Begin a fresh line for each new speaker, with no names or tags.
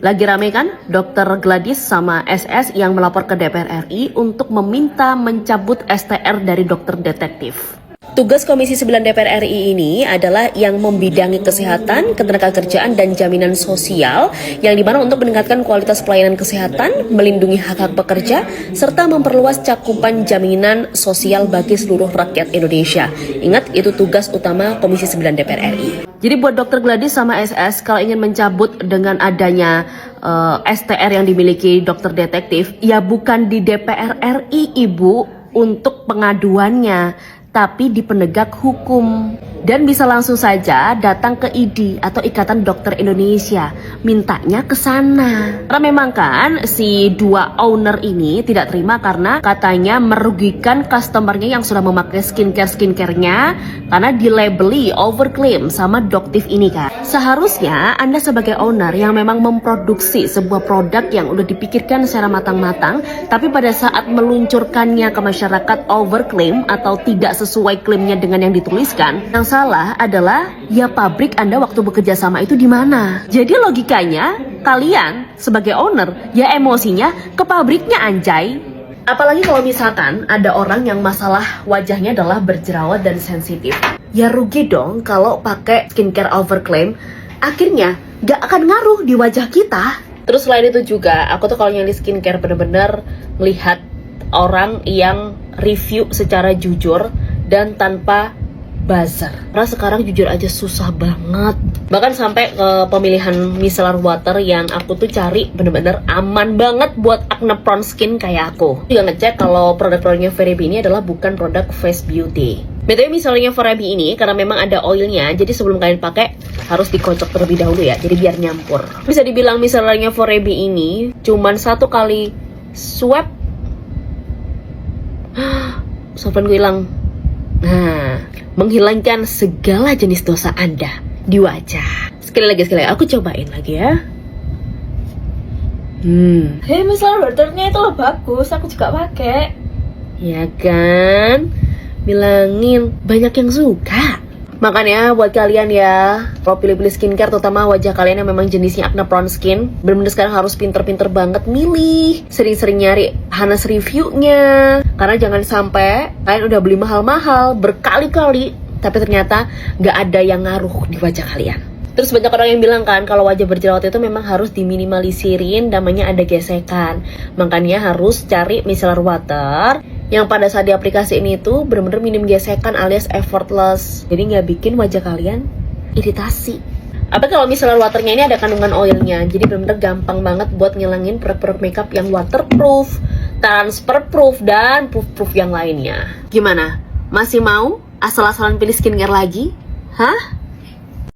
Lagi rame kan Dr. Gladys sama SS yang melapor ke DPR RI untuk meminta mencabut STR dari dokter detektif. Tugas Komisi 9 DPR RI ini adalah yang membidangi kesehatan, ketenagakerjaan, dan jaminan sosial yang dimana untuk meningkatkan kualitas pelayanan kesehatan, melindungi hak-hak pekerja, serta memperluas cakupan jaminan sosial bagi seluruh rakyat Indonesia. Ingat, itu tugas utama Komisi 9 DPR RI. Jadi buat Dr. Gladys sama SS, kalau ingin mencabut dengan adanya STR yang dimiliki dokter detektif, ya bukan di DPR RI, Ibu, untuk pengaduannya, tapi di penegak hukum. Dan bisa langsung saja datang ke IDI atau Ikatan Dokter Indonesia, mintanya ke sana. Karena memang kan si dua owner ini tidak terima karena katanya merugikan customernya yang sudah memakai skincare-nya karena dilabeli overclaim sama Doktif ini kan. Seharusnya Anda sebagai owner yang memang memproduksi sebuah produk yang udah dipikirkan secara matang-matang, tapi pada saat meluncurkannya ke masyarakat overclaim atau tidak sesuai klaimnya dengan yang dituliskan, yang salah adalah ya pabrik Anda waktu bekerja sama itu di mana. Jadi logikanya kalian sebagai owner ya emosinya ke pabriknya, anjay. Apalagi kalau misalkan ada orang yang masalah wajahnya adalah berjerawat dan sensitif, ya rugi dong kalau pakai skincare overclaim, akhirnya gak akan ngaruh di wajah kita. Terus selain itu juga aku tuh kalau nyari skincare bener-bener melihat orang yang review secara jujur dan tanpa buzzer. Karena sekarang jujur aja susah banget. Bahkan sampai ke pemilihan micellar water yang aku tuh cari bener-bener aman banget buat acne prone skin kayak aku. Juga ngecek kalau produk-produknya Ferabi ini adalah bukan produk face beauty. BTW micellarnya Ferabi ini karena memang ada oilnya, jadi sebelum kalian pakai harus dikocok terlebih dahulu ya, jadi biar nyampur. Bisa dibilang micellarnya Ferabi ini cuman satu kali swab, sopan gue hilang. Nah, menghilangkan segala jenis dosa Anda di wajah. Sekali lagi, aku cobain lagi ya.
Micellar waternya itu loh bagus, aku juga pakai.
Ya kan? Bilangin, banyak yang suka. Makanya buat kalian ya, kalau pilih-pilih skincare terutama wajah kalian yang memang jenisnya acne prone skin, bener-bener sekarang harus pinter-pinter banget milih, sering-sering nyari Hanes reviewnya. Karena jangan sampai kalian udah beli mahal-mahal berkali-kali, tapi ternyata gak ada yang ngaruh di wajah kalian. Terus banyak orang yang bilang kan kalau wajah berjerawat itu memang harus diminismalisirin, namanya ada gesekan. Makanya harus cari micellar water yang pada saat di aplikasi ini tuh bener-bener minim gesekan alias effortless. Jadi nggak bikin wajah kalian iritasi. Apa kalau micellar waternya ini ada kandungan oilnya, jadi bener-bener gampang banget buat ngilangin produk-produk makeup yang waterproof, transfer proof, dan proof yang lainnya. Gimana? Masih mau asal-asalan pilih skincare lagi? Hah?